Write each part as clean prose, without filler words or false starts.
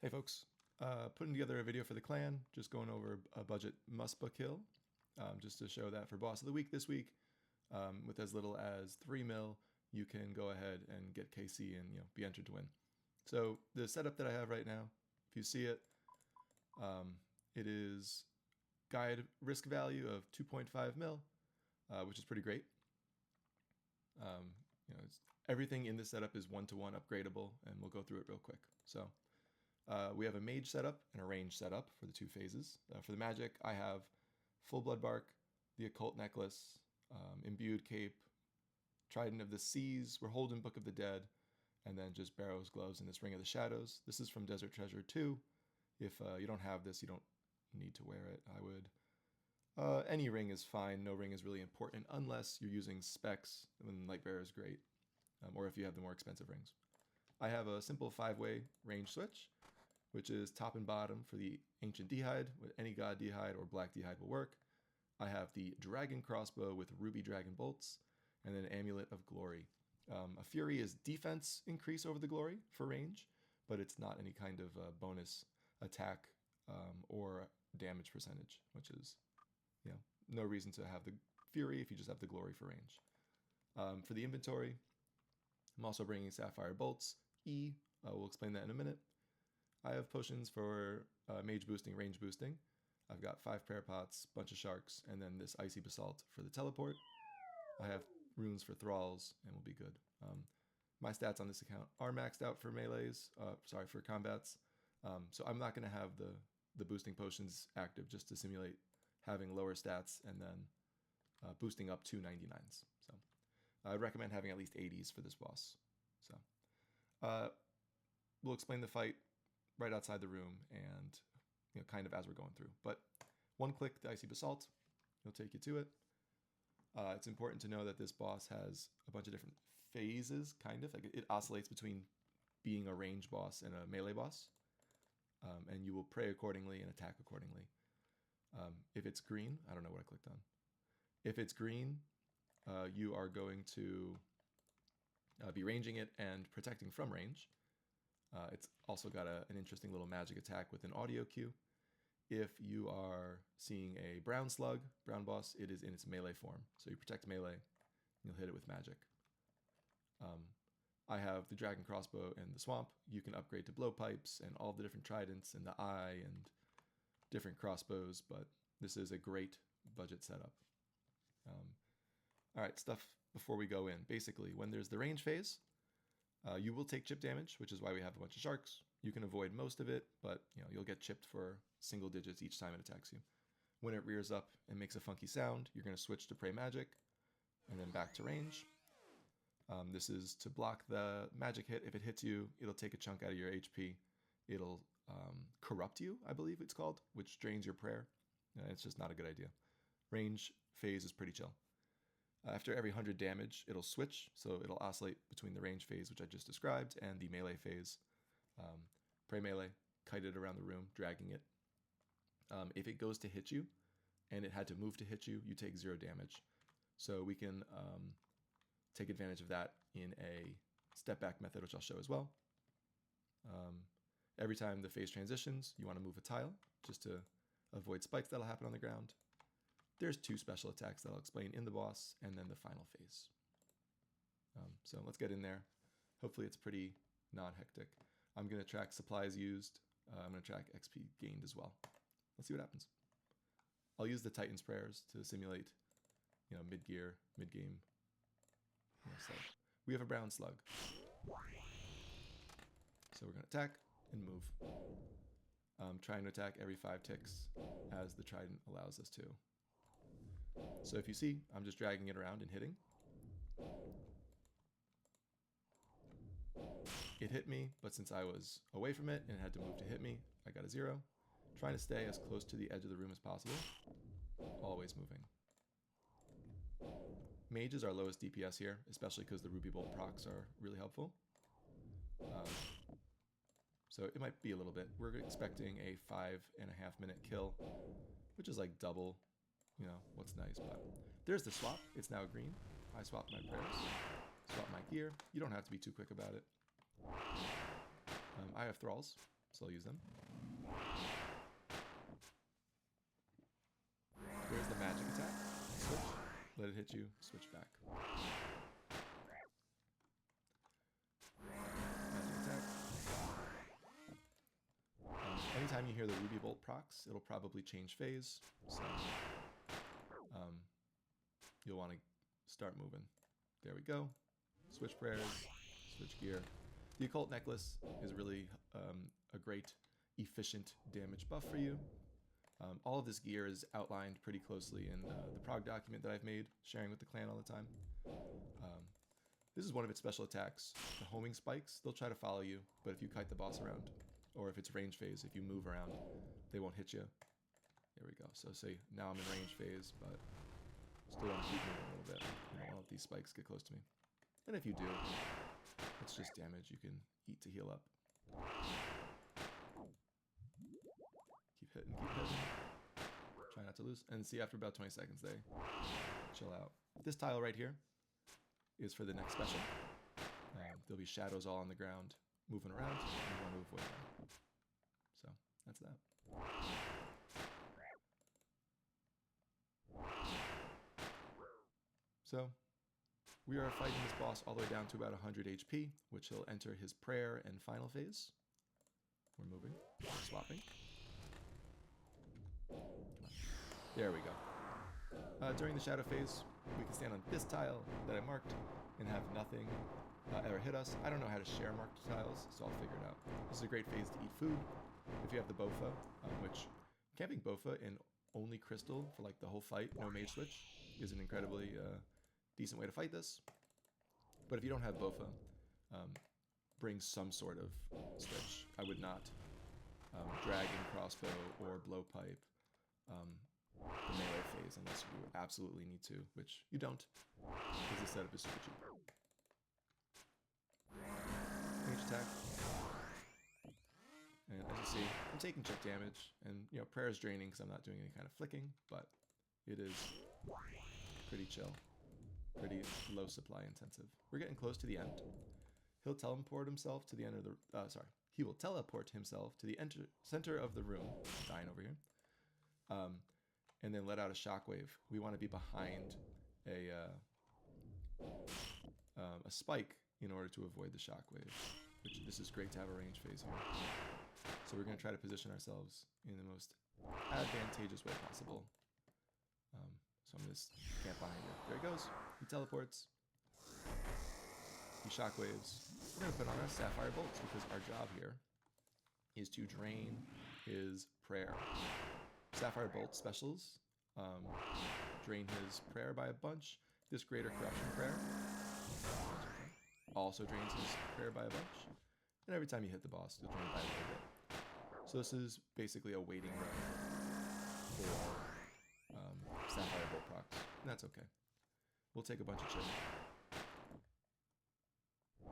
Hey folks, putting together a video for the clan, just going over a budget Muspah kill, just to show that for boss of the week this week, with as little as 3 mil, you can go ahead and get KC and be entered to win. So the setup that I have right now, if you see it, it is guide risk value of 2.5 mil, which is pretty great. Everything in this setup is 1-to-1 upgradable, and we'll go through it real quick. So we have a mage setup and a range setup for the two phases. For the magic, I have full blood bark, the occult necklace, imbued cape, trident of the seas, we're holding book of the dead, and then just barrows, gloves, and this ring of the shadows. This is from Desert Treasure 2. If you don't have this, you don't need to wear it. I would. Any ring is fine. No ring is really important unless you're using specs, and Lightbearer is great, or if you have the more expensive rings. I have a simple 5-way range switch, which is top and bottom for the Ancient D'hide. With any God D'hide or Black D'hide will work. I have the Dragon Crossbow with Ruby Dragon Bolts, and then Amulet of Glory. A Fury is defense increase over the Glory for range, but it's not any kind of bonus attack or damage percentage, which is no reason to have the Fury if you just have the Glory for range. For the inventory, I'm also bringing Sapphire Bolts, we'll explain that in a minute. I have potions for mage boosting, range boosting. I've got 5 prayer pots, bunch of sharks, and then this Icy Basalt for the teleport. I have runes for thralls, and we'll be good. My stats on this account are maxed out for melees, for combats. So I'm not going to have the boosting potions active just to simulate having lower stats and then boosting up to 99s. So I'd recommend having at least 80s for this boss. So we'll explain the fight right outside the room and kind of as we're going through. But one click, the Icy Basalt, it'll take you to it. It's important to know that this boss has a bunch of different phases, kind of. Like it oscillates between being a range boss and a melee boss. And you will pray accordingly and attack accordingly. If it's green, I don't know what I clicked on. If it's green, you are going to be ranging it and protecting from range. It's also got an interesting little magic attack with an audio cue. If you are seeing a brown slug, brown boss, it is in its melee form. So you protect melee, you'll hit it with magic. I have the Dragon Crossbow and the Swamp. You can upgrade to blowpipes and all the different tridents and the eye and different crossbows, but this is a great budget setup. All right, stuff before we go in. Basically, when there's the range phase, you will take chip damage, which is why we have a bunch of sharks. You can avoid most of it, but you'll get chipped for single digits each time it attacks you. When it rears up and makes a funky sound, you're going to switch to Pray Magic, and then back to range. This is to block the magic hit. If it hits you, it'll take a chunk out of your HP. It'll corrupt you, I believe it's called, which drains your prayer. It's just not a good idea. Range phase is pretty chill. After every 100 damage, it'll switch, so it'll oscillate between the range phase, which I just described, and the melee phase. Pray melee, kite it around the room, dragging it. If it goes to hit you, and it had to move to hit you, you take 0 damage. So we can take advantage of that in a step back method, which I'll show as well. Every time the phase transitions, you want to move a tile, just to avoid spikes that'll happen on the ground. There's 2 special attacks that I'll explain in the boss, and then the final phase. So let's get in there. Hopefully it's pretty non-hectic. I'm going to track supplies used. I'm going to track XP gained as well. Let's see what happens. I'll use the Titan's Prayers to simulate, mid-gear, mid-game. So we have a brown slug. So we're going to attack and move. Trying to attack every 5 ticks as the trident allows us to. So if you see, I'm just dragging it around and hitting. It hit me, but since I was away from it and it had to move to hit me, I got a 0. Trying to stay as close to the edge of the room as possible. Always moving. Mage is our lowest DPS here, especially because the Ruby Bolt procs are really helpful. So it might be a little bit. We're expecting a 5.5 minute kill, which is like double, what's nice. But there's the swap. It's now green. I swapped my prayers, swapped my gear. You don't have to be too quick about it. I have thralls, so I'll use them. There's the magic attack. Switch. Let it hit you. Switch back. Magic attack. Anytime you hear the Ruby Bolt procs, it'll probably change phase. So you'll want to start moving. There we go. Switch prayers. Switch gear. The Occult Necklace is really a great, efficient damage buff for you. All of this gear is outlined pretty closely in the Prog document that I've made, sharing with the clan all the time. This is one of its special attacks. The homing spikes, they'll try to follow you, but if you kite the boss around, or if it's range phase, if you move around, they won't hit you. There we go. So say now I'm in range phase, but still want to keep moving a little bit. I don't want these spikes get close to me. And if you do, it's just damage you can eat to heal up. Keep hitting, keep hitting. Try not to lose. And see, after about 20 seconds, they chill out. This tile right here is for the next special. There'll be shadows all on the ground, moving around, and you want to avoid them. So, that's that. So, we are fighting this boss all the way down to about 100 HP, which he'll enter his prayer and final phase. We're moving, we're swapping. There we go. During the shadow phase, we can stand on this tile that I marked and have nothing ever hit us. I don't know how to share marked tiles, so I'll figure it out. This is a great phase to eat food. If you have the Bofa, which camping Bofa in only crystal for like the whole fight, no mage switch, is an incredibly decent way to fight this. But if you don't have Bofa, bring some sort of switch. I would not dragon, crossbow, or blowpipe the melee phase unless you absolutely need to, which you don't, because the setup is super cheap. Mage attack. And as you see, I'm taking chip damage, and you know, prayer is draining because I'm not doing any kind of flicking, but it is pretty chill, pretty low supply intensive. We're getting close to the end. He'll teleport himself to the end of the, he will teleport himself to the center of the room, I'm dying over here, and then let out a shockwave. We want to be behind a spike in order to avoid the shockwave, which this is great to have a range phase here. So we're going to try to position ourselves in the most advantageous way possible. So I'm going to camp behind it. There he goes. He teleports. He shockwaves. We're going to put on our Sapphire Bolts because our job here is to drain his prayer. Sapphire Bolt specials drain his prayer by a bunch. This Greater Corruption prayer also drains his prayer by a bunch. And every time you hit the boss, you'll drain it by a little bit. So this is basically a waiting room for Sapphire Bolt procs. And that's okay. We'll take a bunch of chip.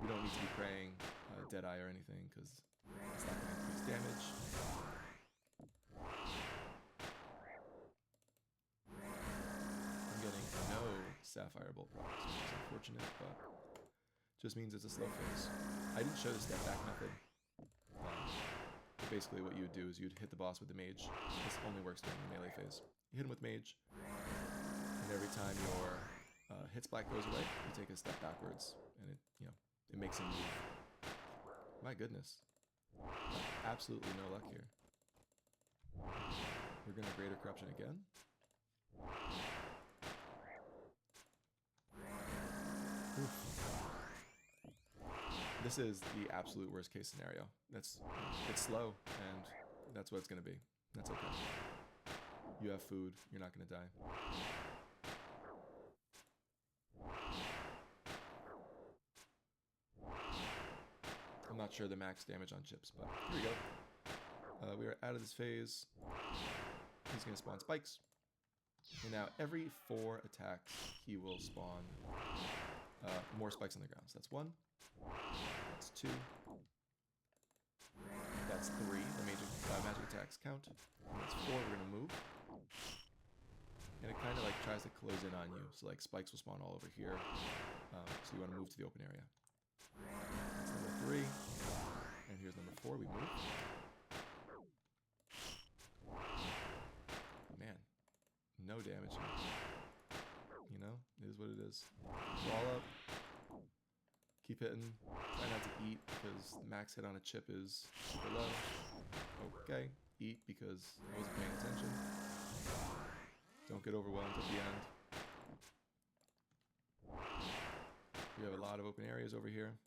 We don't need to be praying Deadeye or anything because it's not going to increase damage. I'm getting no Sapphire Bolt procs, which is unfortunate, but just means it's a slow phase. I didn't show the step back method. But basically what you would do is you'd hit the boss with the mage. This only works during the melee phase. You hit him with mage, and every time your hit splat goes away, you take a step backwards, and it makes him move. My goodness. Absolutely no luck here. We're gonna Greater Corruption again. Oof. This is the absolute worst case scenario. It's slow, and that's what it's gonna be. That's okay. You have food, you're not gonna die. I'm not sure the max damage on chips, but here we go. We are out of this phase. He's going to spawn spikes. And now every 4 attacks, he will spawn more spikes on the ground. So that's 1. That's 2. That's 3. The magic attacks count. And that's 4. We're going to move. And it kind of like tries to close in on you. So like spikes will spawn all over here. So you want to move to the open area. That's number 3. And here's number 4. We move. damage here. You know, it is what it is. Wall up. Keep hitting. Try not to eat because the max hit on a chip is super low. Okay, eat because I wasn't paying attention. Don't get overwhelmed at the end. We have a lot of open areas over here.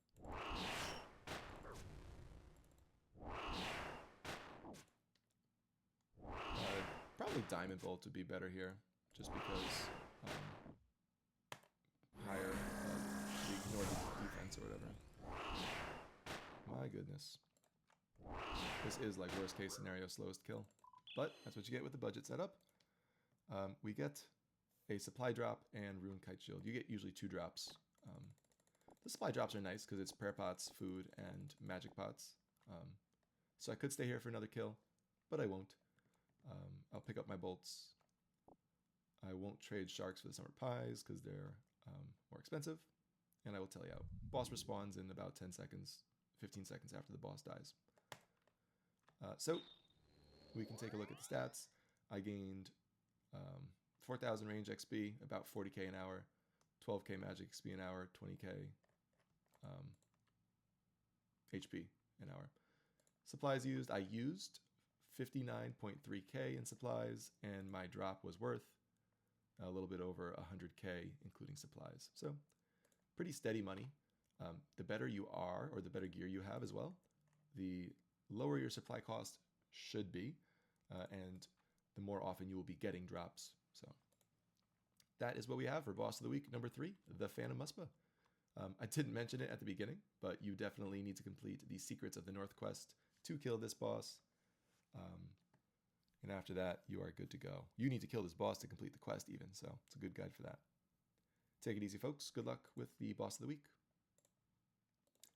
Probably Diamond Bolt would be better here, just because higher, we ignore the defense or whatever. My goodness. This is like worst case scenario slowest kill, but that's what you get with the budget setup. We get a supply drop and Rune Kite Shield. You get usually 2 drops. The supply drops are nice because it's prayer pots, food, and magic pots. So I could stay here for another kill, but I won't. I'll pick up my bolts. I won't trade sharks for the summer pies because they're more expensive. And I will tell you out. Boss respawns in about 10 seconds, 15 seconds after the boss dies. So we can take a look at the stats. I gained 4,000 range XP, about 40k an hour, 12k magic XP an hour, 20k HP an hour. Supplies used, I used 59.3k in supplies, and my drop was worth a little bit over 100k, including supplies. So pretty steady money. The better you are, or the better gear you have as well, the lower your supply cost should be, and the more often you will be getting drops. So that is what we have for Boss of the Week number 3, the Phantom Muspah. I didn't mention it at the beginning, but you definitely need to complete the Secrets of the North quest to kill this boss. And after that, you are good to go. You need to kill this boss to complete the quest even, so it's a good guide for that. Take it easy, folks. Good luck with the Boss of the Week.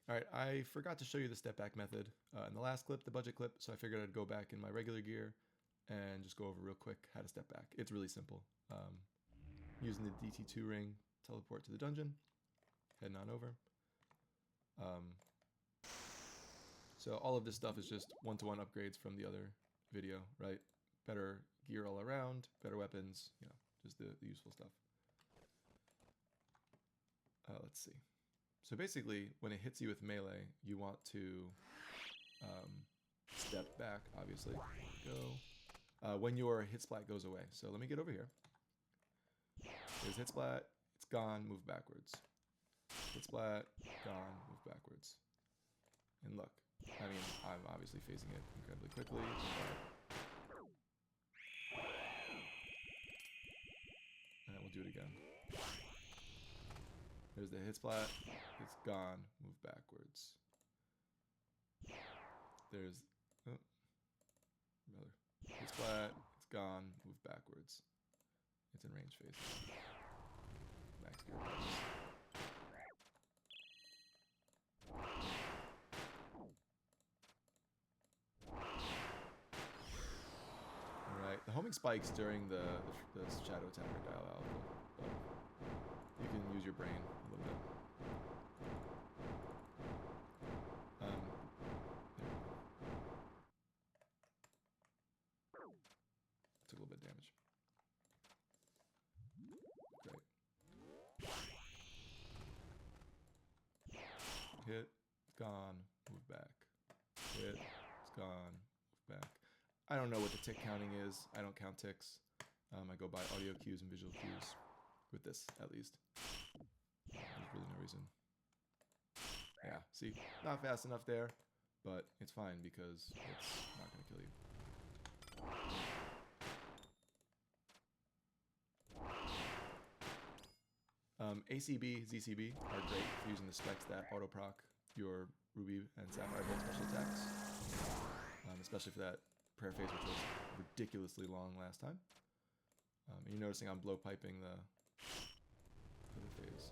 All right, I forgot to show you the step back method in the last clip, the budget clip, so I figured I'd go back in my regular gear and just go over real quick how to step back. It's really simple. Using the DT2 ring, teleport to the dungeon, heading on over. So all of this stuff is just one-to-one upgrades from the other video, right? Better gear all around, better weapons, you know, just the useful stuff. Let's see. So basically, when it hits you with melee, you want to step back, obviously. Go. When your hit splat goes away. So let me get over here. There's hit splat, it's gone, move backwards. Hit splat, gone, move backwards. And look, I mean, I'm obviously phasing it incredibly quickly, and we'll do it again. There's the hit splat, it's gone, move backwards. There's another hit splat, it's gone, move backwards. It's in range phase. Max gear buttons. Alright, the homing spikes during the shadow attacker dial alpha, but you can use your brain a little bit. Took a little bit of damage. Great. Hit, it's gone, move back. Hit, it's gone, move back. I don't know what the tick counting is. I don't count ticks. I go by audio cues and visual cues. With this, at least. There's really no reason. Yeah, see? Not fast enough there, but it's fine because it's not going to kill you. ACB, ZCB are great for using the specs that auto-proc your Ruby and Sapphire Bolt special attacks. Especially for that prayer phase, which was ridiculously long last time. And you're noticing I'm blow piping the phase.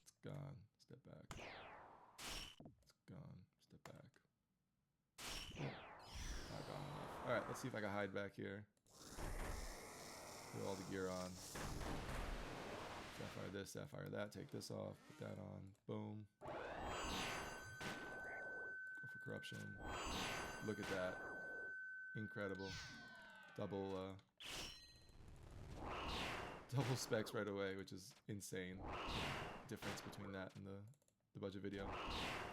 It's gone, step back. It's gone, step back. Not gone enough. Alright, let's see if I can hide back here. Put all the gear on. Sapphire this, Sapphire that, take this off, put that on, boom. Go for corruption. Look at that. Incredible. Double double specs right away, which is insane. Difference between that and the budget video.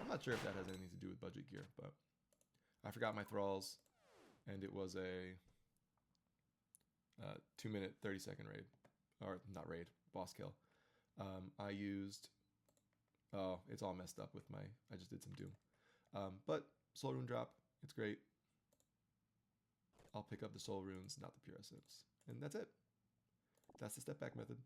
I'm not sure if that has anything to do with budget gear, but I forgot my thralls, and it was a 2-minute 30-second raid, or not raid, boss kill. I used, oh, it's all messed up with my, I just did some Doom, but soul rune drop, it's great. I'll pick up the soul runes, not the pure essence, and that's it. That's the step back method.